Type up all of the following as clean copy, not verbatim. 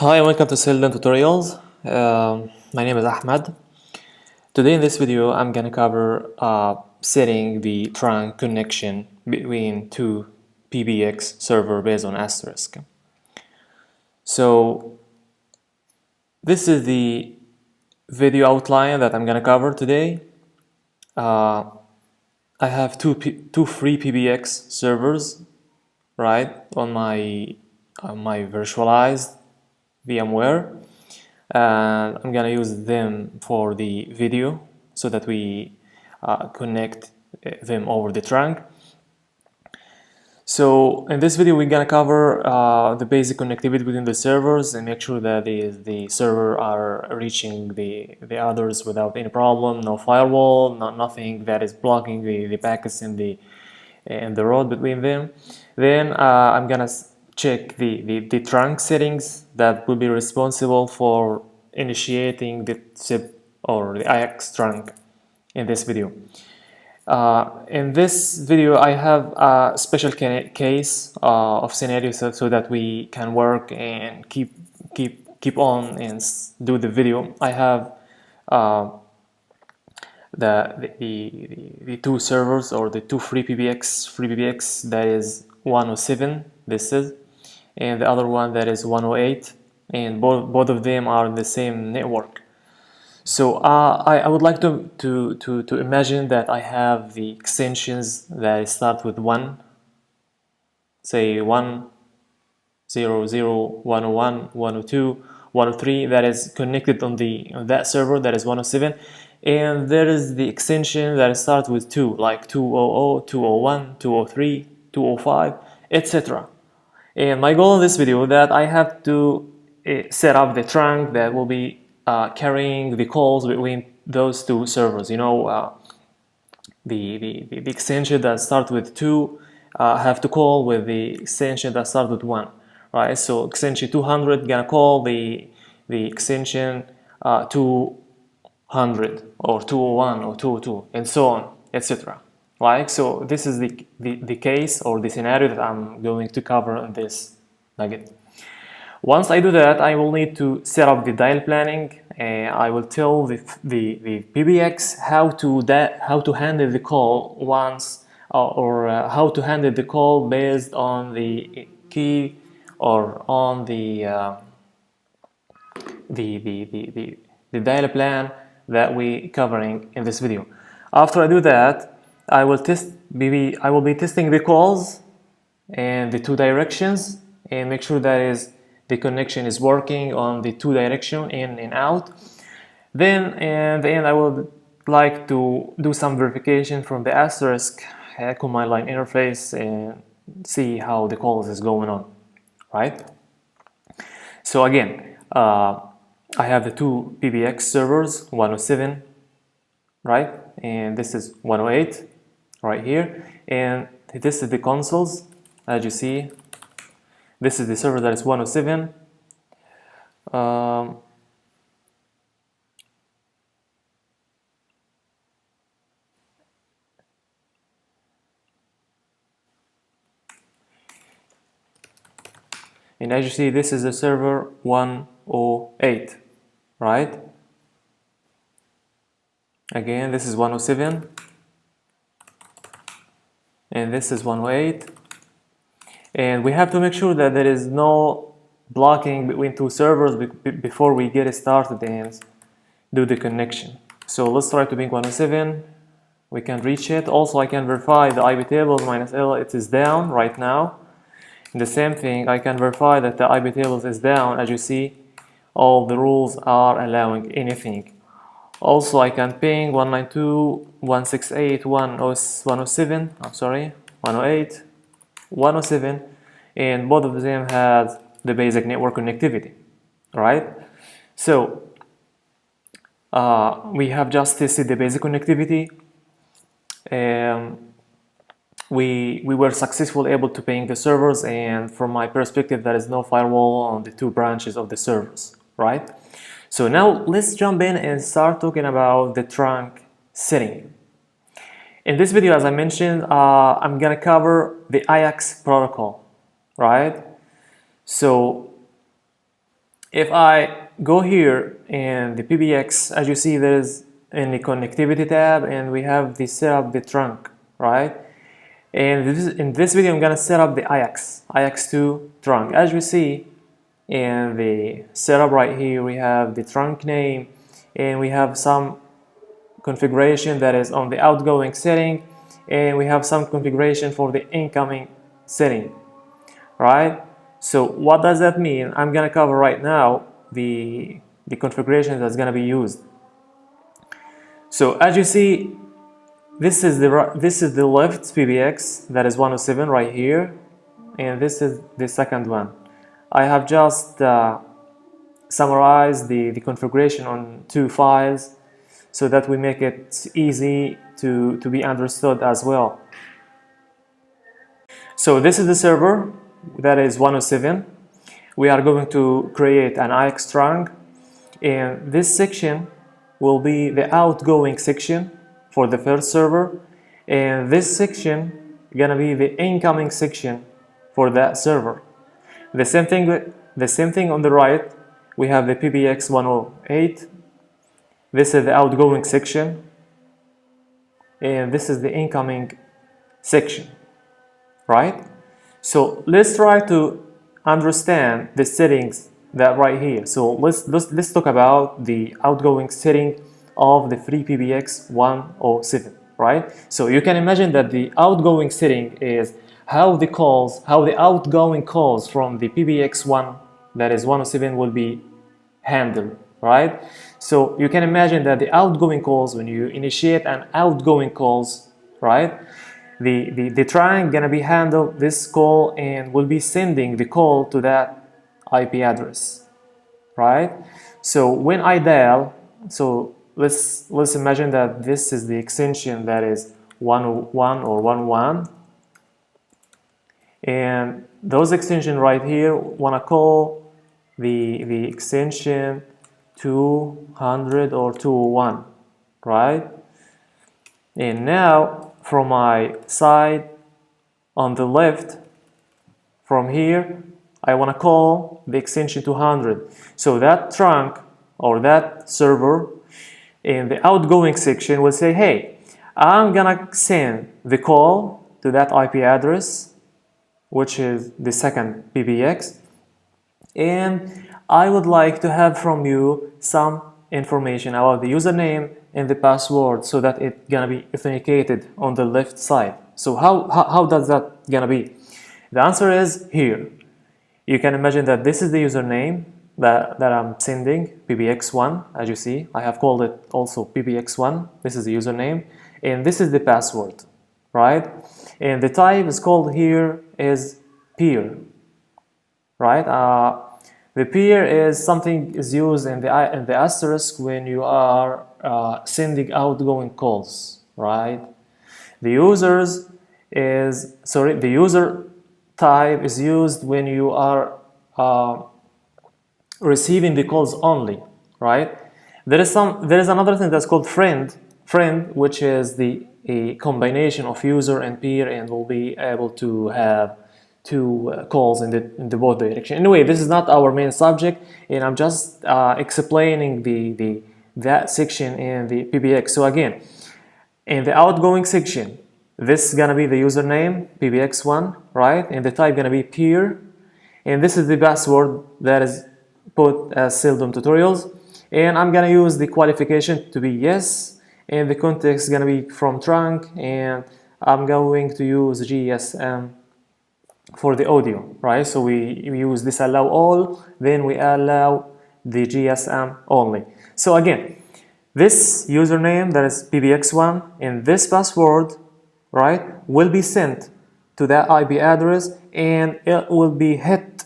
Hi and welcome to Selden Tutorials. My name is Ahmad. Today in this video I'm gonna cover setting the trunk connection between two PBX server based on asterisk. So this is the video outline that I'm gonna cover today. I have two free PBX servers, right, on my virtualized VMware, and I'm gonna use them for the video so that we connect them over the trunk. So in this video we're gonna cover the basic connectivity between the servers and make sure that the server are reaching the others without any problem, no firewall, nothing that is blocking the packets in the road between them. Then I'm gonna check the trunk settings that will be responsible for initiating the zip or the IX trunk in this video. In this video I have a special case of scenario so that we can work and keep on and do the video. I have the two servers, or the two free PBX that is 107, this is, and the other one that is 108, and both of them are the same network. So I would like to imagine that I have the extensions that start with 1, say 1, 0, 0, 101, 102, 103, that is connected on that server that is 107, and there is the extension that starts with 2, like 200, 201, 203, 205, etc. And my goal in this video that I have to set up the trunk that will be carrying the calls between those two servers. You know, the extension that starts with 2 have to call with the extension that starts with 1, right? So extension 200 gonna call the extension 200 or 201 or 202 and so on, etc. Right? So this is the case or the scenario that I'm going to cover in this nugget. Once I do that, I will need to set up the dial planning, and I will tell the PBX how to handle the call once, or how to handle the call based on the key or on the dial plan that we covering in this video. After I do that, I will be testing the calls and the two directions and make sure that the connection is working on the two direction, in and out. Then in the end I would like to do some verification from the asterisk command line interface and see how the calls is going on, right? So again, I have the two PBX servers, 107, right? And this is 108 right here, and this is the consoles. As you see, this is the server that is 107. And as you see, this is the server 108, right? Again, this is 107, and this is 108. And we have to make sure that there is no blocking between two servers before we get started and do the connection. So let's try to ping 107. We can reach it. Also, I can verify the IP tables -L, it is down right now. And the same thing, I can verify that the IP tables is down. As you see, all the rules are allowing anything. Also, I can ping 192.168.107, I'm sorry, 108, 107, and both of them has the basic network connectivity, right? So we have just tested the basic connectivity. We were successfully able to ping the servers, and from my perspective there is no firewall on the two branches of the servers, right? So now let's jump in and start talking about the trunk setting. In this video, as I mentioned, I'm gonna cover the IX protocol, right? So If I go here in the PBX, as you see, there's in the connectivity tab, and we have the set up the trunk, right? And in this video, I'm gonna set up the IX2 trunk. As you see in the setup right here, we have the trunk name, and we have some configuration that is on the outgoing setting, and we have some configuration for the incoming setting, right? So what does that mean? I'm gonna cover right now the configuration that's gonna be used. So as you see, this is the left PBX, that is 107 right here, and this is the second one. I have just summarized the configuration on 2 files so that we make it easy to be understood as well. So this is the server, that is 107. We are going to create an IX trunk, and this section will be the outgoing section for the first server, and this section gonna be the incoming section for that server. The same thing on the right. We have the PBX 108. This is the outgoing section, and this is the incoming section, right? So let's try to understand the settings that right here. So let's talk about the outgoing setting of the FreePBX 107, right? So you can imagine that the outgoing setting is how the outgoing calls from the PBX1, that is 107, will be handled, right? So you can imagine that the outgoing calls, when you initiate an outgoing calls, right, the trunk gonna be handled this call and will be sending the call to that IP address, right? So when I dial, so let's imagine that this is the extension that is 101 or 11, and those extension right here wanna call the extension 200 or 201, right? And now from my side on the left, from here, I want to call the extension 200. So that trunk or that server in the outgoing section will say, hey, I'm gonna send the call to that IP address, which is the second PBX, and I would like to have from you some information about the username and the password so that it's gonna be authenticated on the left side. So how does that gonna be? The answer is here. You can imagine that this is the username that I'm sending, PBX1, as you see. I have called it also PBX1. This is the username, and this is the password, right? And the type is called here is peer, right? The peer is something is used in the asterisk when you are sending outgoing calls, right? The user type is used when you are receiving the calls only, right? There is another thing that's called friend, which is a combination of user and peer, and will be able to have two calls in the both direction. Anyway, this is not our main subject, and I'm just explaining that section in the PBX. So again, in the outgoing section, this is gonna be the username PBX1, right? And the type gonna be peer, and this is the password that is put as seldom tutorials, and I'm gonna use the qualification to be yes, and the context is gonna be from trunk, and I'm going to use GSM for the audio, right? So we use this allow all, then we allow the GSM only. So again, this username that is PBX1 and this password, right, will be sent to that IP address, and it will be hit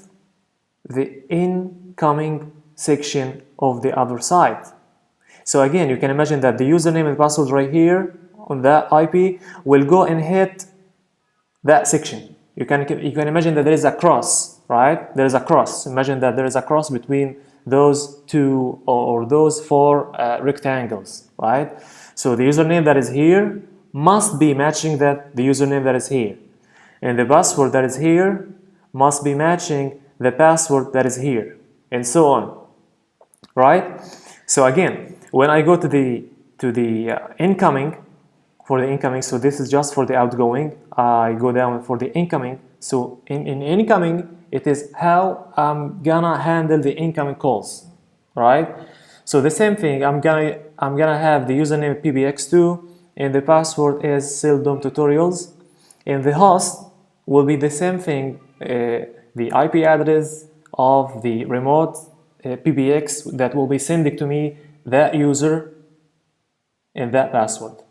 the incoming section of the other side. So again, you can imagine that the username and password right here on that IP will go and hit that section. You can imagine that there is a cross, right? There is a cross. Imagine that there is a cross between those two or those four rectangles, right? So the username that is here must be matching the username that is here, and the password that is here must be matching the password that is here. and so on, right? So again, when I go to the incoming, for the incoming, so this is just for the outgoing, I go down for the incoming. So in incoming, it is how I'm gonna handle the incoming calls, right? So the same thing, I'm gonna have the username pbx2 and the password is seldom tutorials, and the host will be the same thing, the IP address of the remote PBX that will be sending to me that user and that password.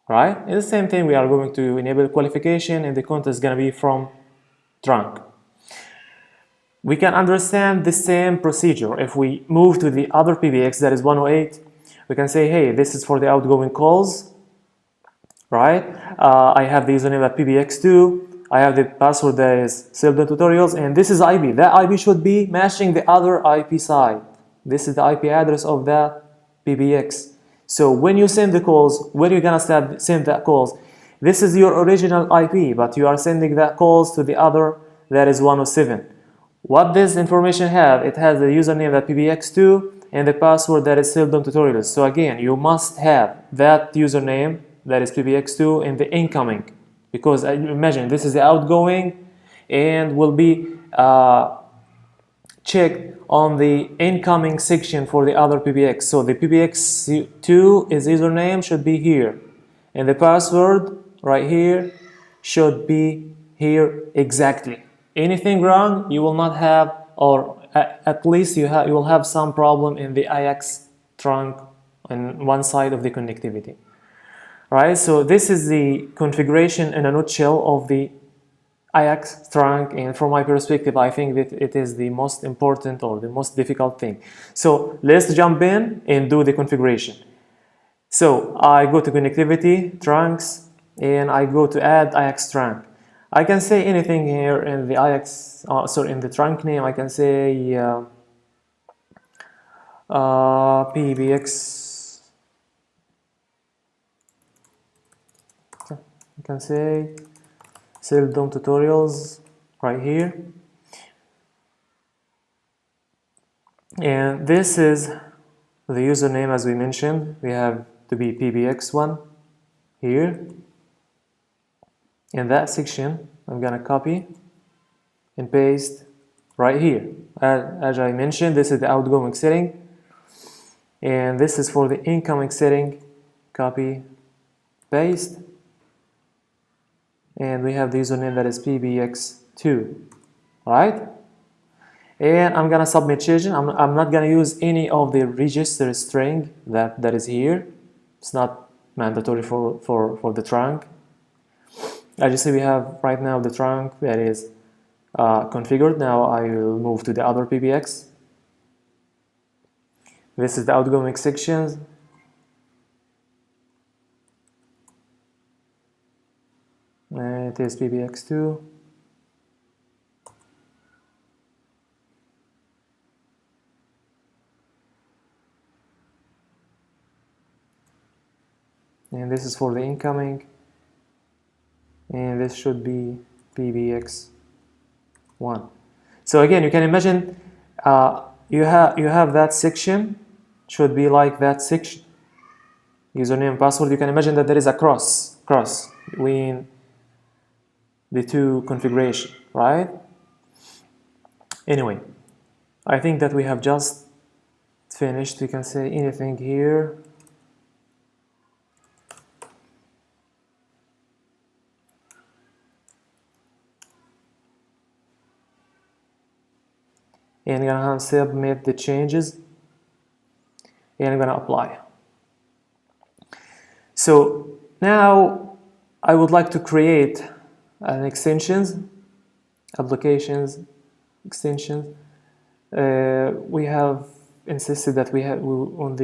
Right? It's the same thing, we are going to enable qualification and the content is going to be from trunk. We can understand the same procedure. If we move to the other PBX that is 108, we can say, hey, this is for the outgoing calls, right? I have the username at PBX2, I have the password that is Silver Tutorials, and this is IP. That IP should be matching the other IP side. This is the IP address of that PBX. So when you send the calls, when you're gonna send that calls, this is your original IP, but you are sending that calls to the other that is 107. What this information have? It has the username at PBX2 and the password that is Seldom Tutorials. So again, you must have that username that is PBX2 in the incoming, because imagine this is the outgoing and will be checked on the incoming section for the other PBX. So the PBX2 is username should be here, and the password right here should be here exactly. Anything wrong, you will not have, or at least you will have some problem in the IX trunk on one side of the connectivity. Right, so this is the configuration in a nutshell of the IX trunk, and from my perspective, I think that it is the most important or the most difficult thing. So let's jump in and do the configuration. So I go to connectivity, trunks, and I go to add IX trunk. I can say anything here in the IX, in the trunk name. I can say PBX. I can say Seldom Tutorials right here, and this is the username. As we mentioned, we have to be PBX1 here. In that section, I'm gonna copy and paste right here. As I mentioned, this is the outgoing setting, and this is for the incoming setting. Copy, paste, and we have the username that is PBX2, right? And I'm gonna submit change. I'm not gonna use any of the register string that is here. It's not mandatory for the trunk. As you see, we have right now the trunk that is configured. Now I will move to the other PBX. This is the outgoing sections. And it is PBX2. And this is for the incoming. And this should be PBX1. So again, you can imagine you have that section should be like that section. Username, password. You can imagine that there is a cross between the two configuration, right? Anyway, I think that we have just finished. We can say anything here. And I'm gonna submit the changes, and I'm gonna apply. So now I would like to create an extensions, applications, extensions. We have insisted that in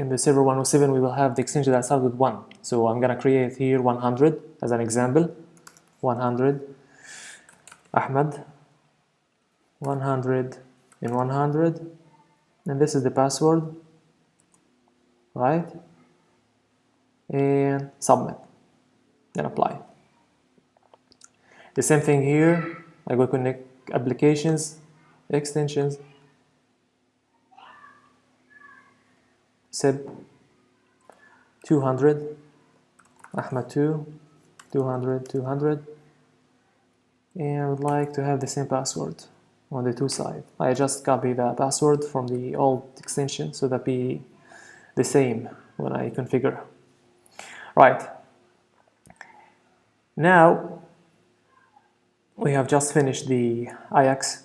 the server 107 we will have the extension that starts with 1. So I'm gonna create here 100 as an example. 100 Ahmed, 100 and 100, and this is the password, right? And submit and apply. The same thing here. I go connect applications, extensions, sib 200, Ahmed 2, 200, 200, and I would like to have the same password on the two sides. I just copy the password from the old extension so that be the same when I configure. Right. Now we have just finished the IX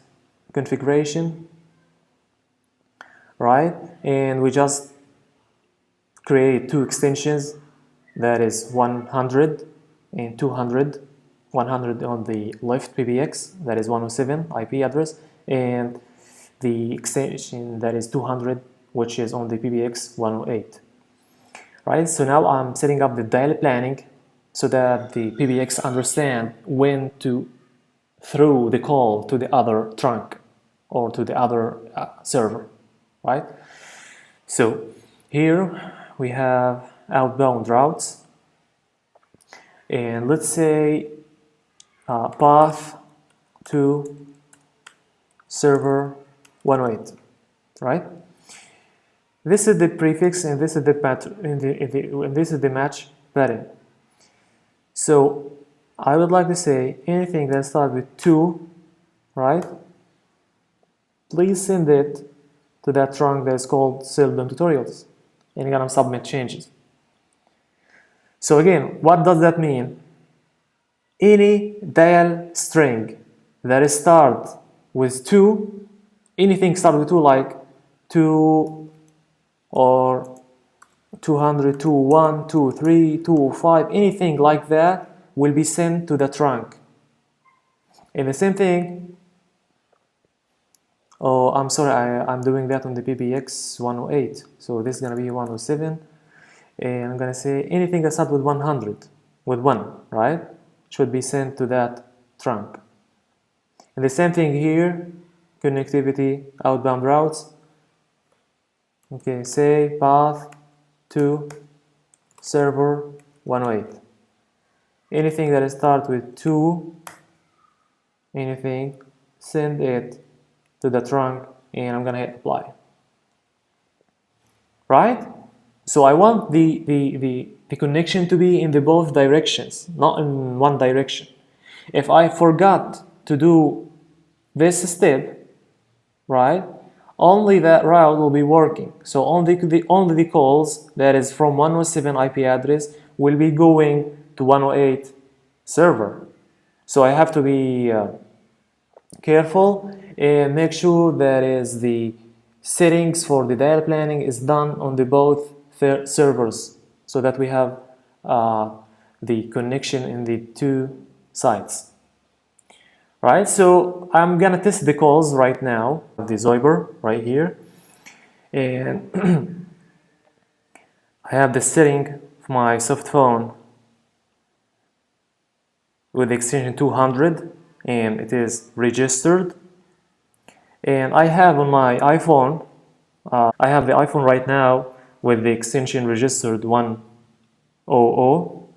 configuration, right? And we just create two extensions, that is 100 and 200. 100 on the left PBX, that is 107 IP address, and the extension that is 200, which is on the PBX 108. Right, so now I'm setting up the dial planning so that the PBX understand when to throw the call to the other trunk or to the other server, right? So here we have outbound routes, and let's say path to server 108, right? This is the prefix and this is the pattern, and this is the match pattern. So I would like to say anything that starts with 2, right? Please send it to that trunk that is called Seldom Tutorials, and you're gonna submit changes. So again, what does that mean? Any dial string that starts with 2, anything start with 2 like 2 or 200, 21, 23, 205, anything like that will be sent to the trunk. And the same thing, oh, I'm sorry, I'm doing that on the PBX 108. So this is going to be 107. And I'm going to say anything that starts with 100, with 1, right? Should be sent to that trunk. And the same thing here, connectivity, outbound routes. Okay, say path to server 108. Anything that starts with 2, anything, send it to the trunk, and I'm gonna hit apply. Right? So I want the connection to be in the both directions, not in one direction. If I forgot to do this step, right, only that route will be working. So only the calls that is from 107 IP address will be going to 108 server. So I have to be careful and make sure that is the settings for the dial planning is done on the both servers so that we have the connection in the two sides. Right, so I'm gonna test the calls right now. The Zoiber right here, and I have the setting of my soft phone with the extension 200, and it is registered. And I have on my iPhone, I have the iPhone right now with the extension registered 100,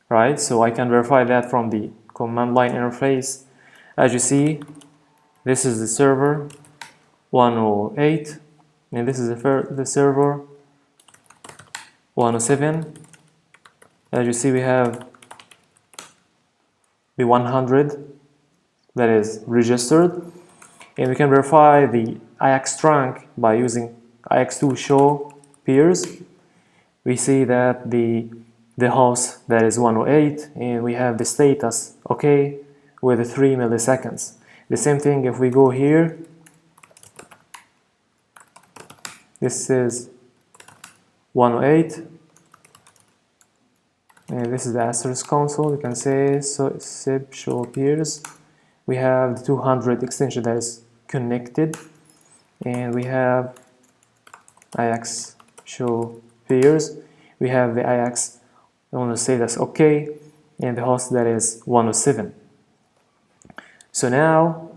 right? So I can verify that from the command line interface. As you see, this is the server 108, and this is the server 107. As you see, we have the 100 that is registered, and we can verify the IX trunk by using IX2 show peers. We see that the host that is 108, and we have the status okay with 3 milliseconds. The same thing if we go here, this is 108, and this is the asterisk console. You can say so sib show peers. We have the 200 extension that is connected, and we have IX show peers. We have the IX on the status OK, and the host that is 107. So now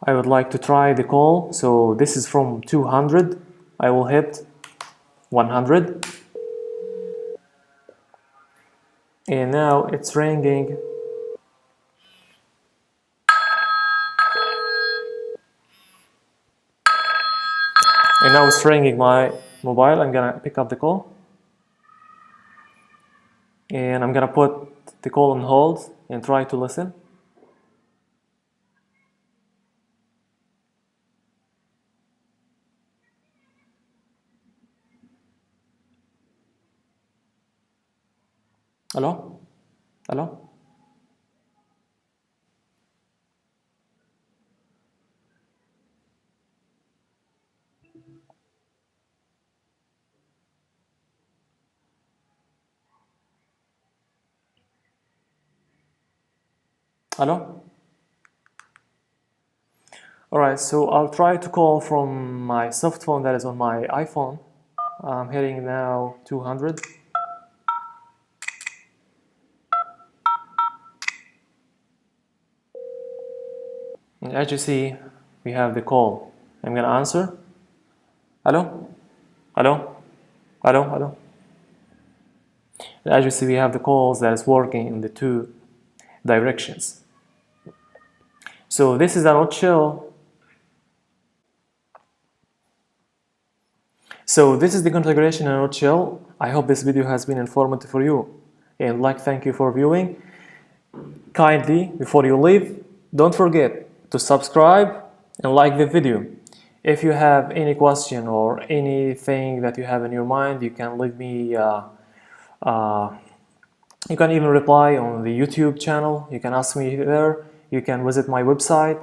I would like to try the call. So this is from 200. I will hit 100, and now it's ringing. And now it's ringing my mobile. I'm gonna pick up the call. And I'm gonna put the call on hold and try to listen. Hello? Hello? Hello? Alright, so I'll try to call from my soft phone that is on my iPhone. I'm hitting now 200. And as you see, we have the call. I'm gonna answer. Hello? Hello? Hello? Hello? And as you see, we have the calls that is working in the two directions. So this is a nutshell. So this is the configuration in a nutshell. I hope this video has been informative for you. And thank you for viewing. Kindly, before you leave, don't forget to subscribe and like the video. If you have any question or anything that you have in your mind, you can leave me, you can even reply on the YouTube channel. You can ask me there. You can visit my website.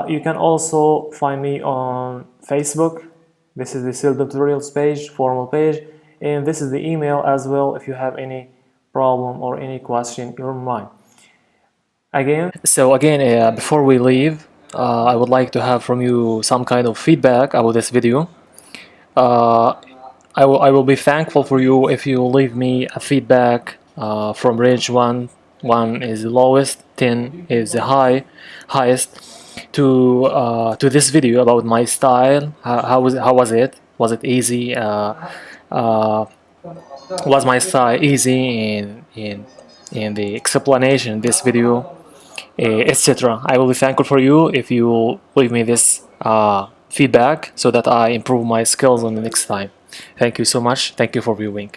You can also find me on Facebook. This is the Silver Tutorials page, formal page, and this is the email as well if you have any problem or any question in your mind. Again, before we leave, I would like to have from you some kind of feedback about this video. I will be thankful for you if you leave me a feedback from range 1 is the lowest, 10 is the highest, to this video about my style. How was it? Was it easy? Was my style easy in the explanation in this video, etc. I will be thankful for you if you leave me this feedback so that I improve my skills on the next time. Thank you so much. Thank you for viewing.